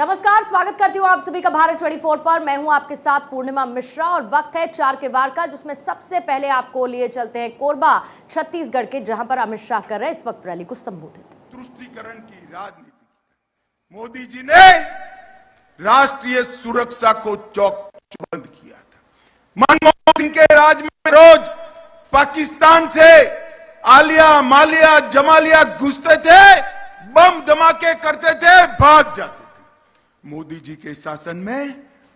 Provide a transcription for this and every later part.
नमस्कार, स्वागत करती हूँ आप सभी का भारत 24 पर। मैं हूँ आपके साथ पूर्णिमा मिश्रा और वक्त है 4 के वार का, जिसमें सबसे पहले आपको लिए चलते हैं कोरबा छत्तीसगढ़ के, जहां पर अमित शाह कर रहे हैं इस वक्त रैली को संबोधित। तुष्टीकरण की राजनीति, मोदी जी ने राष्ट्रीय सुरक्षा को चौकबंद किया था। मनमोहन सिंह के राज में रोज पाकिस्तान से आलिया मालिया जमालिया घुसते थे, बम धमाके करते थे, भाग जाते थे। मोदी जी के शासन में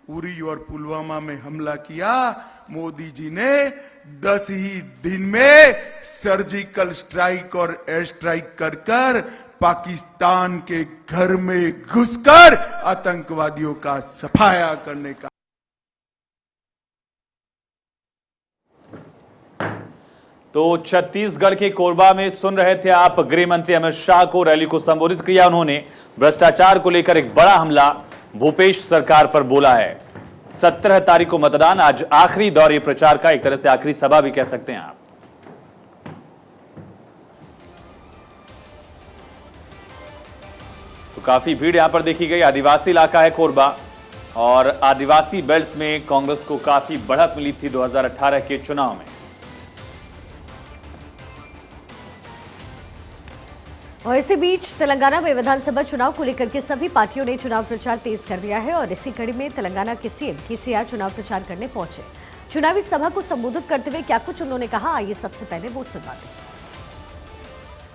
उरी और पुलवामा में हमला किया। मोदी जी ने 10 ही दिन में सर्जिकल स्ट्राइक और एयर स्ट्राइक कर पाकिस्तान के घर में घुसकर आतंकवादियों का सफाया करने का। तो छत्तीसगढ़ के कोरबा में सुन रहे थे आप गृह मंत्री अमित शाह को, रैली को संबोधित किया उन्होंने। भ्रष्टाचार को लेकर एक बड़ा हमला भूपेश सरकार पर बोला है। 17 तारीख को मतदान, आज आखिरी दौर ये प्रचार का, एक तरह से आखिरी सभा भी कह सकते हैं आप। तो काफी भीड़ यहां पर देखी गई। आदिवासी इलाका है कोरबा और आदिवासी बेल्ट में कांग्रेस को काफी बढ़त मिली थी 2018 के चुनाव में। और इसी बीच तेलंगाना में विधानसभा चुनाव को लेकर के सभी पार्टियों ने चुनाव प्रचार तेज कर दिया है और इसी कड़ी में तेलंगाना के सीएम केसीआर चुनाव प्रचार करने पहुंचे। चुनावी सभा को संबोधित करते हुए क्या कुछ उन्होंने कहा, आइए सबसे पहले वो सुनवाते हैं।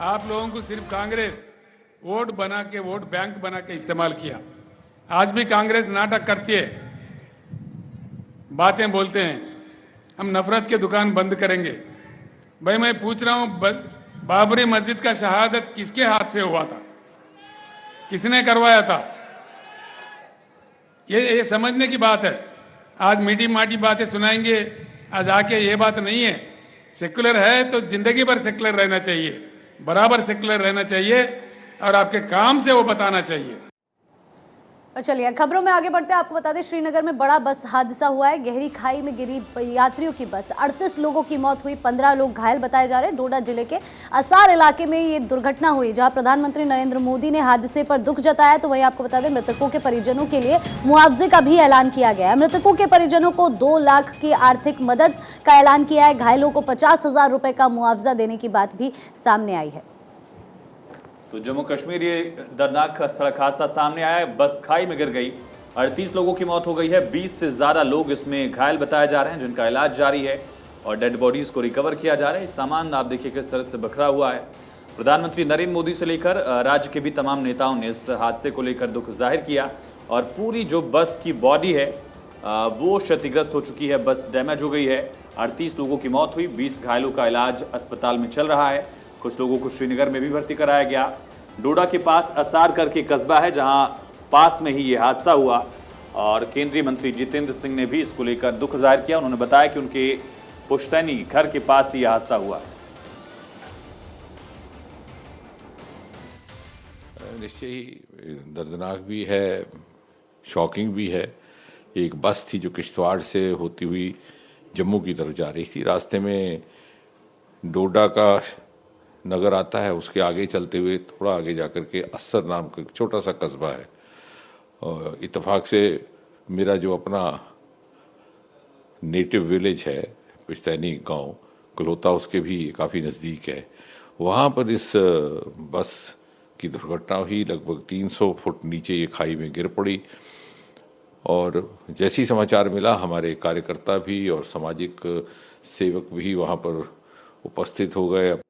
आप लोगों को सिर्फ कांग्रेस वोट बना के, वोट बैंक बना के इस्तेमाल किया। आज भी कांग्रेस नाटक करती है, बातें बोलते हैं, हम नफरत की दुकान बंद करेंगे। भाई मैं पूछ रहा हूं, बाबरी मस्जिद का शहादत किसके हाथ से हुआ था? किसने करवाया था? ये समझने की बात है। आज मीठी माटी बातें सुनाएंगे, आज आके ये बात नहीं है। सेक्युलर है तो जिंदगी भर सेक्युलर रहना चाहिए, बराबर सेक्युलर रहना चाहिए और आपके काम से वो बताना चाहिए। और चलिए खबरों में आगे बढ़ते हैं। आपको बता दें, श्रीनगर में बड़ा बस हादसा हुआ है। गहरी खाई में गिरी यात्रियों की बस, 38 लोगों की मौत हुई, 15 लोग घायल बताए जा रहे हैं। डोडा जिले के असार इलाके में ये दुर्घटना हुई, जहां प्रधानमंत्री नरेंद्र मोदी ने हादसे पर दुख जताया। तो वहीं आपको बता दें, मृतकों के परिजनों के लिए मुआवजे का भी ऐलान किया गया है। मृतकों के परिजनों को 2 लाख की आर्थिक मदद का ऐलान किया है। घायलों को 50,000 रुपए का मुआवजा देने की बात भी सामने आई है। तो जम्मू कश्मीर, ये दर्दनाक सड़क हादसा सामने आया है। बस खाई में गिर गई, 38 लोगों की मौत हो गई है। 20 से ज्यादा लोग इसमें घायल बताए जा रहे हैं, जिनका इलाज जारी है और डेड बॉडीज को रिकवर किया जा रहा है। सामान आप देखिए किस तरह से बिखरा हुआ है। प्रधानमंत्री नरेंद्र मोदी से लेकर राज्य के भी तमाम नेताओं ने इस हादसे को लेकर दुख जाहिर किया और पूरी जो बस की बॉडी है वो क्षतिग्रस्त हो चुकी है, बस डैमेज हो गई है। 38 लोगों की मौत हुई, 20 घायलों का इलाज अस्पताल में चल रहा है। कुछ लोगों को श्रीनगर में भी भर्ती कराया गया। डोडा के पास असार करके कस्बा है, जहां पास में ही ये हादसा हुआ और केंद्रीय मंत्री जितेंद्र सिंह ने भी इसको लेकर दुख जाहिर किया। उन्होंने बताया कि उनके पुश्तैनी घर के पास ही यह हादसा हुआ। निश्चय ही दर्दनाक भी है, शॉकिंग भी है। एक बस थी जो किश्तवाड़ से होती हुई जम्मू की तरफ जा रही थी। रास्ते में डोडा का नगर आता है, उसके आगे चलते हुए थोड़ा आगे जाकर के अस्सर नाम का छोटा सा कस्बा है। और इत्तेफाक से मेरा जो अपना नेटिव विलेज है पुश्तैनी गांव कलोता, उसके भी काफ़ी नज़दीक है। वहाँ पर इस बस की दुर्घटना हुई। लगभग 300 फुट नीचे ये खाई में गिर पड़ी और जैसी समाचार मिला, हमारे कार्यकर्ता भी और सामाजिक सेवक भी वहाँ पर उपस्थित हो गए।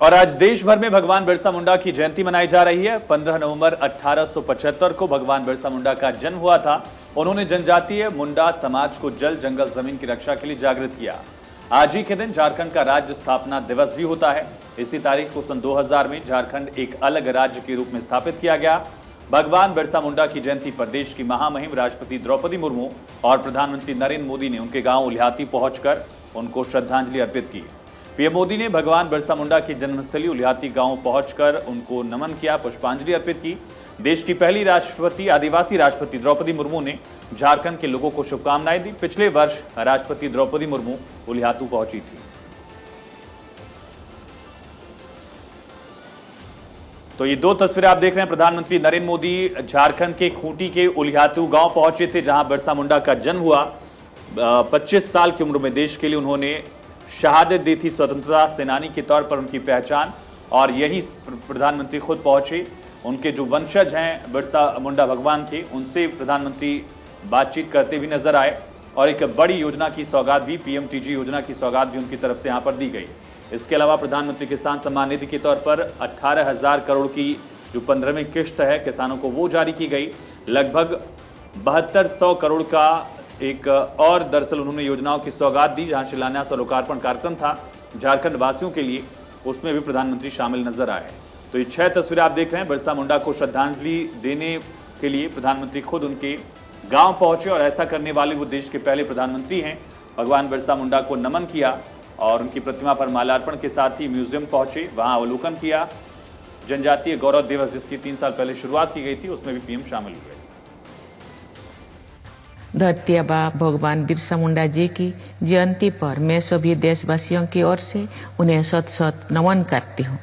और आज देश भर में भगवान बिरसा मुंडा की जयंती मनाई जा रही है। 15 नवंबर 1875 को भगवान बिरसा मुंडा का जन्म हुआ था। उन्होंने जनजातीय मुंडा समाज को जल, जंगल, जमीन की रक्षा के लिए जागृत किया। आज ही के दिन झारखंड का राज्य स्थापना दिवस भी होता है। इसी तारीख को सन 2000 में झारखंड एक अलग राज्य के रूप में स्थापित किया गया। भगवान बिरसा मुंडा की जयंती पर देश की महामहिम राष्ट्रपति द्रौपदी मुर्मू और प्रधानमंत्री नरेंद्र मोदी ने उनके गांव उलिहाती पहुंचकर उनको श्रद्धांजलि अर्पित की। पीएम मोदी ने भगवान बिरसा मुंडा की जन्मस्थली उलिहाती गांव पहुंचकर उनको नमन किया, पुष्पांजलि अर्पित की। देश की पहली राष्ट्रपति, आदिवासी राष्ट्रपति द्रौपदी मुर्मू ने झारखंड के लोगों को शुभकामनाएं दी। पिछले वर्ष राष्ट्रपति द्रौपदी मुर्मू उलिहातू पहुंची थी। तो ये दो तस्वीरें आप देख रहे हैं। प्रधानमंत्री नरेंद्र मोदी झारखंड के खूंटी के उलियातू गांव पहुंचे थे, जहां बिरसा मुंडा का जन्म हुआ। 25 साल की उम्र में देश के लिए उन्होंने शहादत दी थी, स्वतंत्रता सेनानी के तौर पर उनकी पहचान। और यही प्रधानमंत्री खुद पहुंचे। उनके जो वंशज हैं बिरसा मुंडा भगवान के, उनसे प्रधानमंत्री बातचीत करते भी नजर आए। और एक बड़ी योजना की सौगात भी, पीएमटीजी योजना की सौगात भी उनकी तरफ से यहां पर दी गई। इसके अलावा प्रधानमंत्री किसान सम्मान निधि के तौर पर 18,000 करोड़ की जो 15वीं किश्त है किसानों को वो जारी की गई। लगभग 7200 करोड़ का एक और दरअसल उन्होंने योजनाओं की सौगात दी, जहां शिलान्यास और लोकार्पण कार्यक्रम था झारखंड वासियों के लिए, उसमें भी प्रधानमंत्री शामिल नजर आए। तो ये 6 तस्वीरें आप देख रहे हैं। बिरसा मुंडा को श्रद्धांजलि देने के लिए प्रधानमंत्री खुद उनके गांव पहुंचे और ऐसा करने वाले वो देश के पहले प्रधानमंत्री हैं। भगवान बिरसा मुंडा को नमन किया और उनकी प्रतिमा पर माल्यार्पण के साथ ही म्यूजियम पहुंचे, वहां अवलोकन किया। जनजातीय गौरव दिवस जिसकी 3 साल पहले शुरुआत की गई थी, उसमें भी पीएम शामिल हुए। धरती आबा भगवान बिरसा मुंडा जी की जयंती पर मैं सभी देशवासियों की ओर से उन्हें शत शत नमन करती हूँ।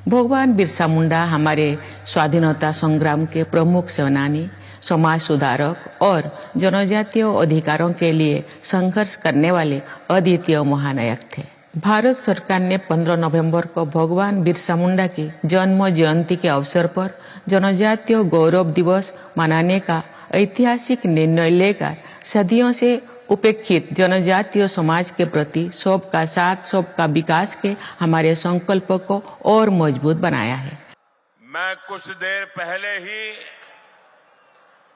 भगवान बिरसा मुंडा हमारे स्वाधीनता संग्राम के प्रमुख सेनानी, समाज सुधारक और जनजातीय अधिकारों के लिए संघर्ष करने वाले अद्वितीय महानायक थे। भारत सरकार ने 15 नवंबर को भगवान बिरसा मुंडा की जन्म जयंती के अवसर पर जनजातीय गौरव दिवस मनाने का ऐतिहासिक निर्णय लेकर सदियों से उपेक्षित जनजातीय समाज के प्रति सबका साथ सबका विकास के हमारे संकल्प को और मजबूत बनाया है। मैं कुछ देर पहले ही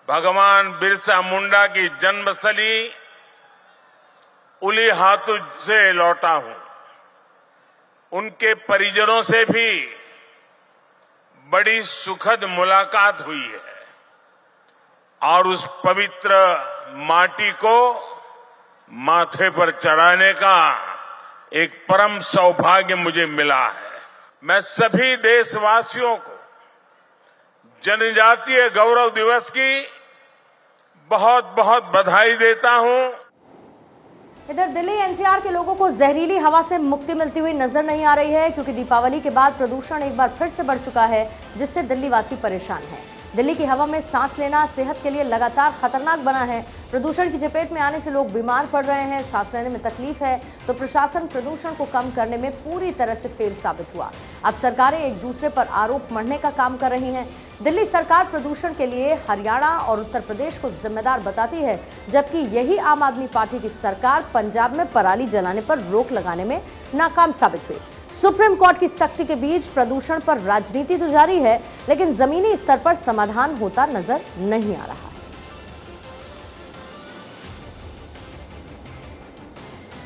भगवान बिरसा मुंडा की जन्मस्थली उलियातू से लौटा हूं। उनके परिजनों से भी बड़ी सुखद मुलाकात हुई है और उस पवित्र माटी को माथे पर चढ़ाने का एक परम सौभाग्य मुझे मिला है। मैं सभी देशवासियों को जनजातीय गौरव दिवस की बहुत बहुत बधाई देता हूं। इधर दिल्ली एनसीआर के लोगों को जहरीली हवा से मुक्ति मिलती हुई नजर नहीं आ रही है, क्योंकि दीपावली के बाद प्रदूषण एक बार फिर से बढ़ चुका है, जिससे दिल्ली वासी परेशान हैं। दिल्ली की हवा में सांस लेना सेहत के लिए लगातार खतरनाक बना है। प्रदूषण की चपेट में आने से लोग बीमार पड़ रहे हैं, सांस लेने में तकलीफ है, तो प्रशासन प्रदूषण को कम करने में पूरी तरह से फेल साबित हुआ। अब सरकारें एक दूसरे पर आरोप मढ़ने का काम कर रही हैं। दिल्ली सरकार प्रदूषण के लिए हरियाणा और उत्तर प्रदेश को जिम्मेदार बताती है, जबकि यही आम आदमी पार्टी की सरकार पंजाब में पराली जलाने पर रोक लगाने में नाकाम साबित हुई। सुप्रीम कोर्ट की सख्ती के बीच प्रदूषण पर राजनीति तो जारी है, लेकिन जमीनी स्तर पर समाधान होता नजर नहीं आ रहा।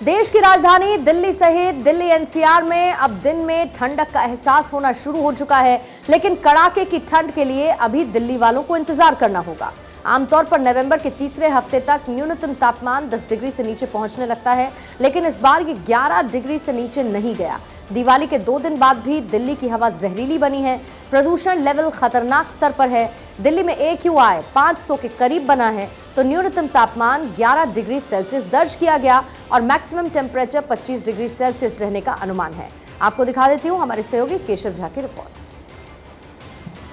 देश की राजधानी दिल्ली सहित दिल्ली एनसीआर में अब दिन में ठंडक का एहसास होना शुरू हो चुका है, लेकिन कड़ाके की ठंड के लिए अभी दिल्ली वालों को इंतजार करना होगा। आमतौर पर नवंबर के तीसरे हफ्ते तक न्यूनतम तापमान 10 डिग्री से नीचे पहुंचने लगता है, लेकिन इस बार ये 11 डिग्री से नीचे नहीं गया। दिवाली के 2 दिन बाद भी दिल्ली की हवा जहरीली बनी है। प्रदूषण लेवल खतरनाक स्तर पर है। दिल्ली में AQI 500 के करीब बना है, तो न्यूनतम तापमान 11 डिग्री सेल्सियस दर्ज किया गया और मैक्सिमम टेम्परेचर 25 डिग्री सेल्सियस रहने का अनुमान है। आपको दिखा देती हूँ हमारे सहयोगी केशव झा की रिपोर्ट।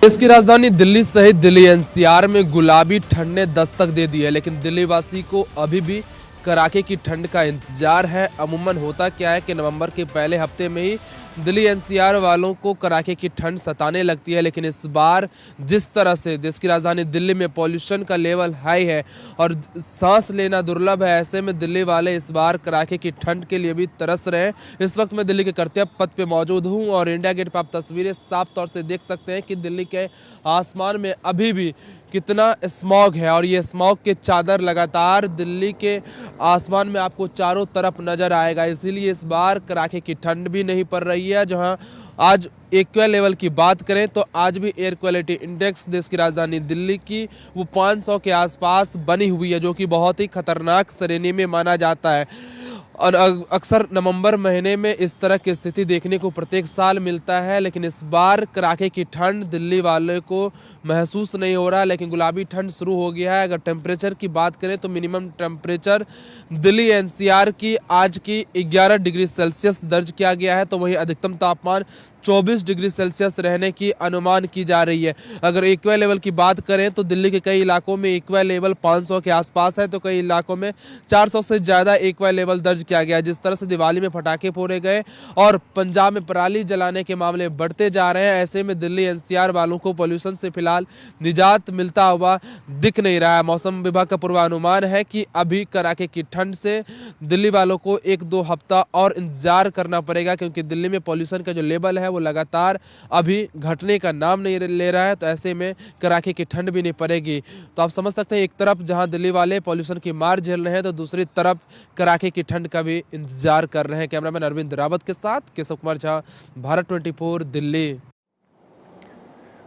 देश की राजधानी दिल्ली सहित दिल्ली एनसीआर में गुलाबी ठंड ने दस्तक दे दी है, लेकिन दिल्ली वासी को अभी भी कड़ाके की ठंड का इंतजार है। अमूमन होता क्या है कि नवंबर के पहले हफ्ते में ही दिल्ली एनसीआर वालों को कड़ाके की ठंड सताने लगती है, लेकिन इस बार जिस तरह से देश की राजधानी दिल्ली में पॉल्यूशन का लेवल हाई है और सांस लेना दुर्लभ है, ऐसे में दिल्ली वाले इस बार कड़ाके की ठंड के लिए भी तरस रहे हैं। इस वक्त मैं दिल्ली के कर्तव्य पथ पे मौजूद हूं और इंडिया गेट पर आप तस्वीरें साफ तौर से देख सकते हैं कि दिल्ली के आसमान में अभी भी कितना स्मॉग है और ये स्मॉग के चादर लगातार दिल्ली के आसमान में आपको चारों तरफ नजर आएगा। इसीलिए इस बार कड़ाके की ठंड भी नहीं पड़ रही है। जहां आज एक्वा लेवल की बात करें तो आज भी एयर क्वालिटी इंडेक्स देश की राजधानी दिल्ली की वो 500 के आसपास बनी हुई है, जो कि बहुत ही खतरनाक श्रेणी में माना जाता है। और अक्सर नवंबर महीने में इस तरह की स्थिति देखने को प्रत्येक साल मिलता है, लेकिन इस बार कड़ाके की ठंड दिल्ली वाले को महसूस नहीं हो रहा, लेकिन गुलाबी ठंड शुरू हो गया है। अगर टेम्परेचर की बात करें तो मिनिमम टेम्परेचर दिल्ली एनसीआर की आज की 11 डिग्री सेल्सियस दर्ज किया गया है, तो वहीं अधिकतम तापमान 24 डिग्री सेल्सियस रहने की अनुमान की जा रही है। अगर एक्वा लेवल की बात करें तो दिल्ली के कई इलाकों में एक्वा लेवल 500 के आसपास है, तो कई इलाकों में 400 से ज़्यादा एक्वा लेवल दर्ज किया गया। जिस तरह से दिवाली में पटाखे फोड़े गए और पंजाब में पराली जलाने के मामले बढ़ते जा रहे हैं, ऐसे में दिल्ली एनसीआर वालों को पोल्यूशन से फिलहाल निजात मिलता हुआ दिख नहीं रहा है। मौसम विभाग का पूर्वानुमान है कि अभी कड़ाके की ठंड से दिल्ली वालों को 1-2 हफ्ता और इंतजार करना पड़ेगा, क्योंकि दिल्ली में पोल्यूशन का जो लेवल है वो लगातार अभी घटने का नाम नहीं ले रहा है। तो ऐसे में कड़ाके की ठंड भी नहीं पड़ेगी। तो आप समझ सकते हैं, एक तरफ जहां दिल्ली वाले पोल्यूशन की मार झेल रहे हैं, तो दूसरी तरफ कड़ाके की ठंड का भी इंतजार कर रहे हैं। कैमरामैन अरविंद रावत के साथ केशव कुमार झा, भारत 24 दिल्ली।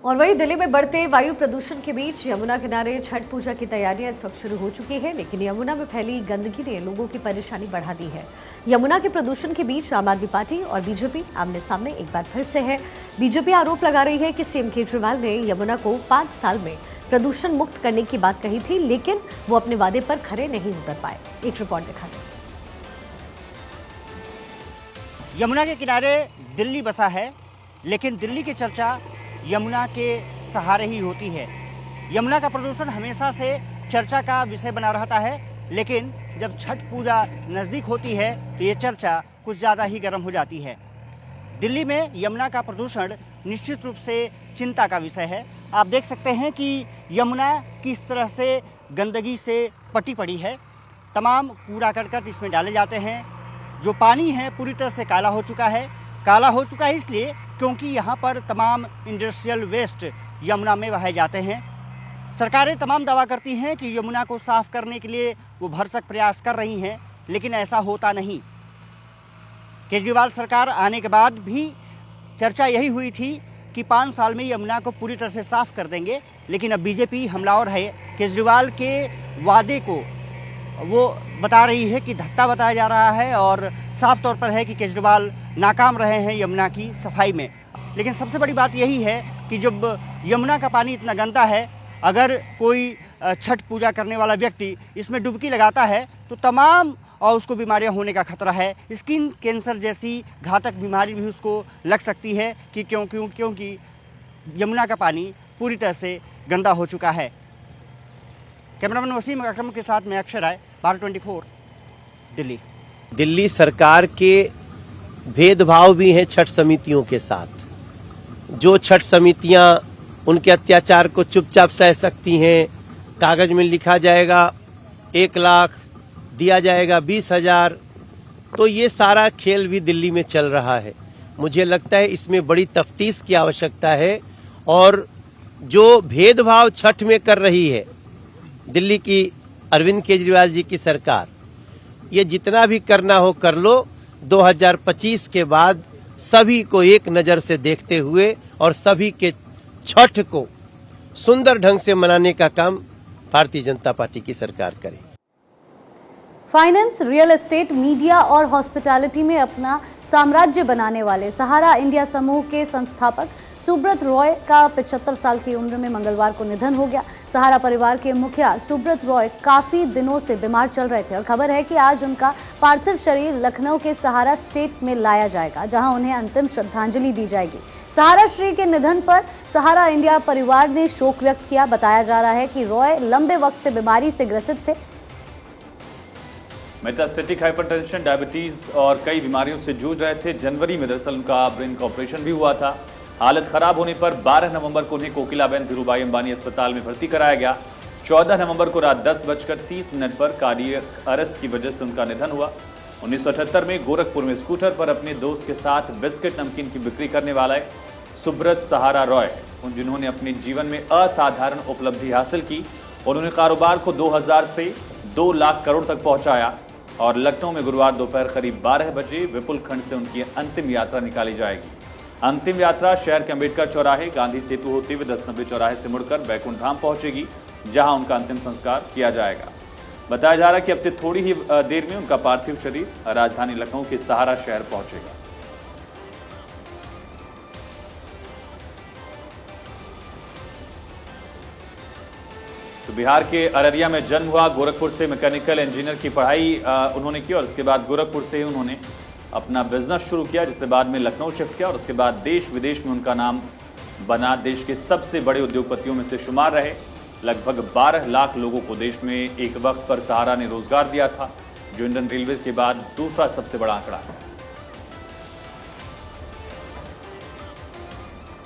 और वहीं दिल्ली में बढ़ते वायु प्रदूषण के बीच यमुना किनारे छठ पूजा की तैयारियां इस वक्त शुरू हो चुकी है, लेकिन यमुना में फैली गंदगी ने लोगों की परेशानी बढ़ा दी है। यमुना के प्रदूषण के बीच आम आदमी पार्टी और बीजेपी आमने सामने एक बार फिर से है। बीजेपी आरोप लगा रही है कि सीएम केजरीवाल ने यमुना को 5 साल में प्रदूषण मुक्त करने की बात कही थी, लेकिन वो अपने वादे पर खरे नहीं उतर पाए। एक रिपोर्ट दिखा दें। यमुना के किनारे दिल्ली बसा है, लेकिन दिल्ली की चर्चा यमुना के सहारे ही होती है। यमुना का प्रदूषण हमेशा से चर्चा का विषय बना रहता है, लेकिन जब छठ पूजा नज़दीक होती है तो ये चर्चा कुछ ज़्यादा ही गर्म हो जाती है। दिल्ली में यमुना का प्रदूषण निश्चित रूप से चिंता का विषय है। आप देख सकते हैं कि यमुना किस तरह से गंदगी से पटी पड़ी है। तमाम कूड़ा करकट इसमें डाले जाते हैं। जो पानी है पूरी तरह से काला हो चुका है। काला हो चुका है इसलिए क्योंकि यहाँ पर तमाम इंडस्ट्रियल वेस्ट यमुना में बहाए जाते हैं। सरकारें तमाम दावा करती हैं कि यमुना को साफ करने के लिए वो भरसक प्रयास कर रही हैं, लेकिन ऐसा होता नहीं। केजरीवाल सरकार आने के बाद भी चर्चा यही हुई थी कि 5 साल में यमुना को पूरी तरह से साफ कर देंगे, लेकिन अब बीजेपी हमलावर है। केजरीवाल के वादे को वो बता रही है कि धत्ता बताया जा रहा है और साफ तौर पर है कि केजरीवाल नाकाम रहे हैं यमुना की सफाई में। लेकिन सबसे बड़ी बात यही है कि जब यमुना का पानी इतना गंदा है, अगर कोई छठ पूजा करने वाला व्यक्ति इसमें डुबकी लगाता है तो तमाम और उसको बीमारियां होने का खतरा है। स्किन कैंसर जैसी घातक बीमारी भी उसको लग सकती है कि क्योंकि यमुना का पानी पूरी तरह से गंदा हो चुका है। कैमरामैन वसीम अकरम के साथ मैं अक्षर राय, भारत 24 दिल्ली। दिल्ली सरकार के भेदभाव भी हैं छठ समितियों के साथ। जो छठ समितियां उनके अत्याचार को चुपचाप सह सकती हैं, कागज में लिखा जाएगा 1 लाख, दिया जाएगा 20,000, तो ये सारा खेल भी दिल्ली में चल रहा है। मुझे लगता है इसमें बड़ी तफ्तीश की आवश्यकता है और जो भेदभाव छठ में कर रही है दिल्ली की अरविंद केजरीवाल जी की सरकार, ये जितना भी करना हो कर लो। 2025 के बाद सभी को एक नज़र से देखते हुए और सभी के छठ को सुंदर ढंग से मनाने का काम भारतीय जनता पार्टी की सरकार करे। फाइनेंस, रियल एस्टेट, मीडिया और हॉस्पिटैलिटी में अपना साम्राज्य बनाने वाले सहारा इंडिया समूह के संस्थापक सुब्रत रॉय का 75 साल की उम्र में मंगलवार को निधन हो गया। सहारा परिवार के मुखिया सुब्रत रॉय काफी दिनों से बीमार चल रहे थे और खबर है कि आज उनका पार्थिव शरीर लखनऊ के सहारा स्टेट में लाया जाएगा, जहां उन्हें अंतिम श्रद्धांजलि दी जाएगी। सहारा श्री के निधन पर सहारा इंडिया परिवार ने शोक व्यक्त किया। बताया जा रहा है कि रॉय लंबे वक्त से बीमारी से ग्रसित थे। मेटास्टेटिक हाइपरटेंशन, डायबिटीज और कई बीमारियों से जूझ रहे थे। जनवरी में दरअसल उनका ब्रेन का ऑपरेशन भी हुआ था। हालत खराब होने पर 12 नवंबर को उन्हें कोकिलाबेन धीरूभाई अंबानी अस्पताल में भर्ती कराया गया। 14 नवंबर को रात 10:30 पर कार्डियक अरेस्ट की वजह से उनका निधन हुआ। 1978 में गोरखपुर में स्कूटर पर अपने दोस्त के साथ बिस्किट नमकीन की बिक्री करने वाला सुब्रत सहारा रॉय, जिन्होंने अपने जीवन में असाधारण उपलब्धि हासिल की। उन्होंने कारोबार को 2000 से 2 लाख करोड़ तक पहुंचाया और लखनऊ में गुरुवार दोपहर करीब 12 बजे विपुल खंड से उनकी अंतिम यात्रा निकाली जाएगी। अंतिम यात्रा शहर के अम्बेडकर चौराहे, गांधी सेतु होते हुए 10 नंबर चौराहे से मुड़कर बैकुंठ धाम पहुंचेगी, जहां उनका अंतिम संस्कार किया जाएगा। बताया जा रहा है कि अब से थोड़ी ही देर में उनका पार्थिव शरीर राजधानी लखनऊ के सहारा शहर पहुंचेगा। तो बिहार के अररिया में जन्म हुआ। गोरखपुर से मैकेनिकल इंजीनियर की पढ़ाई उन्होंने की और उसके बाद गोरखपुर से ही उन्होंने अपना बिजनेस शुरू किया, जिसके बाद में लखनऊ शिफ्ट किया और उसके बाद देश विदेश में उनका नाम बना। देश के सबसे बड़े उद्योगपतियों में से शुमार रहे। लगभग 12 लाख लोगों को देश में एक वक्त पर सहारा ने रोजगार दिया था, जो इंडियन रेलवे के बाद दूसरा सबसे बड़ा आंकड़ा है।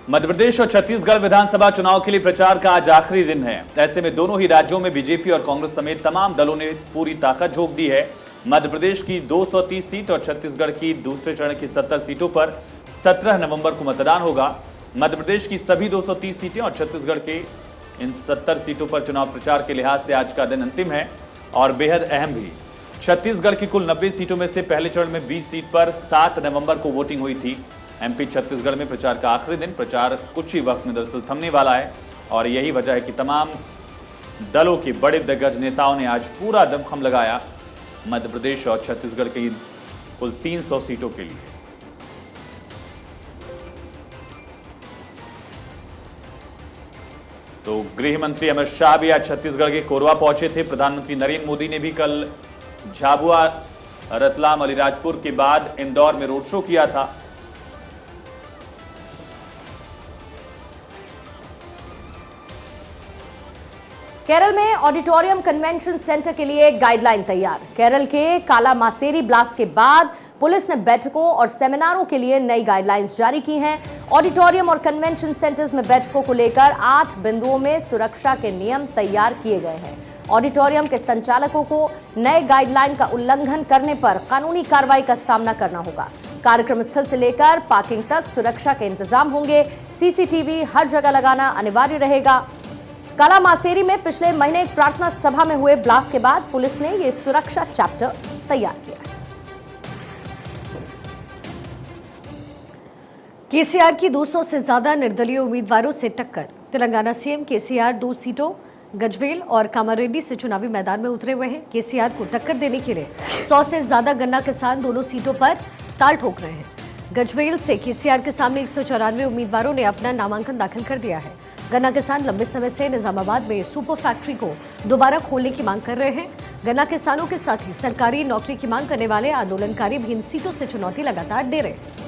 मध्य प्रदेश और छत्तीसगढ़ विधानसभा चुनाव के लिए प्रचार का आज आखिरी दिन है। ऐसे में दोनों ही राज्यों में बीजेपी और कांग्रेस समेत तमाम दलों ने पूरी ताकत झोंक दी है। मध्य प्रदेश की 230 सीट और छत्तीसगढ़ की दूसरे चरण की 70 सीटों पर 17 नवंबर को मतदान होगा। मध्य प्रदेश की सभी 230 सीटें और छत्तीसगढ़ के इन 70 सीटों पर चुनाव प्रचार के लिहाज से आज का दिन अंतिम है और बेहद अहम भी। छत्तीसगढ़ की कुल 90 सीटों में से पहले चरण में 20 सीट पर 7 नवंबर को वोटिंग हुई थी। एमपी छत्तीसगढ़ में प्रचार का आखिरी दिन। प्रचार कुछ ही वक्त में दरअसल थमने वाला है और यही वजह है कि तमाम दलों के बड़े दिग्गज नेताओं ने आज पूरा दमखम लगाया मध्य प्रदेश और छत्तीसगढ़ की कुल 300 सीटों के लिए। तो गृह मंत्री अमित शाह भी आज छत्तीसगढ़ के कोरबा पहुंचे थे। प्रधानमंत्री नरेंद्र मोदी ने भी कल झाबुआ, रतलाम, अलीराजपुर के बाद इंदौर में रोड शो किया था। केरल में ऑडिटोरियम कन्वेंशन सेंटर के लिए गाइडलाइन तैयार। केरल के कालामासेरी ब्लास्ट के बाद पुलिस ने बैठकों और सेमिनारों के लिए नई गाइडलाइंस जारी की हैं। ऑडिटोरियम और कन्वेंशन सेंटर्स में बैठकों को लेकर 8 बिंदुओं में सुरक्षा के नियम तैयार किए गए हैं। ऑडिटोरियम के संचालकों को नए गाइडलाइन का उल्लंघन करने पर कानूनी कार्रवाई का सामना करना होगा। कार्यक्रम स्थल से लेकर पार्किंग तक सुरक्षा के इंतजाम होंगे। सीसीटीवी हर जगह लगाना अनिवार्य रहेगा। कालामासेरी में पिछले महीने एक प्रार्थना सभा में हुए ब्लास्ट के बाद पुलिस ने यह सुरक्षा चैप्टर तैयार किया। केसीआर की 200 से ज्यादा निर्दलीय उम्मीदवारों से टक्कर। तेलंगाना सीएम केसीआर 2 सीटों गजवेल और कामारेड्डी से चुनावी मैदान में उतरे हुए हैं। केसीआर को टक्कर देने के लिए 100 से ज्यादा गन्ना किसान दोनों सीटों पर ताल ठोक रहे हैं। गजवेल से केसीआर के सामने 194 उम्मीदवारों ने अपना नामांकन दाखिल कर दिया है। गन्ना किसान लंबे समय से निजामाबाद में सुपर फैक्ट्री को दोबारा खोलने की मांग कर रहे हैं। गन्ना किसानों के साथ ही सरकारी नौकरी की मांग करने वाले आंदोलनकारी भी इन सीटों से चुनौती लगातार दे रहे हैं।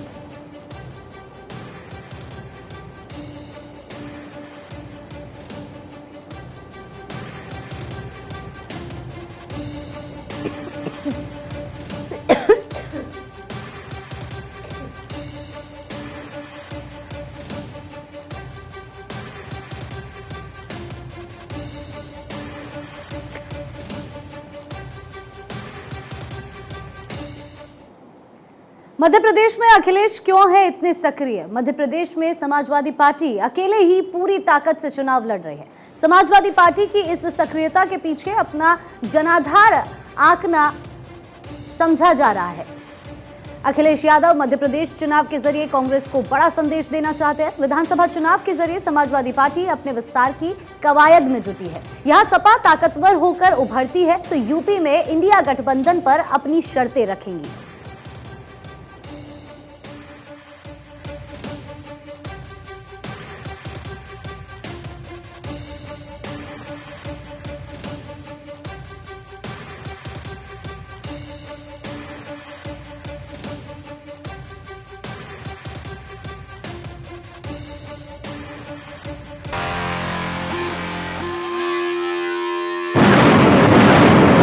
मध्य प्रदेश में अखिलेश क्यों है इतने सक्रिय? मध्य प्रदेश में समाजवादी पार्टी अकेले ही पूरी ताकत से चुनाव लड़ रही है। समाजवादी पार्टी की इस सक्रियता के पीछे अपना जनाधार आंकना समझा जा रहा है। अखिलेश यादव मध्य प्रदेश चुनाव के जरिए कांग्रेस को बड़ा संदेश देना चाहते हैं। विधानसभा चुनाव के जरिए समाजवादी पार्टी अपने विस्तार की कवायद में जुटी है। यहां सपा ताकतवर होकर उभरती है तो यूपी में इंडिया गठबंधन पर अपनी शर्तें रखेंगी।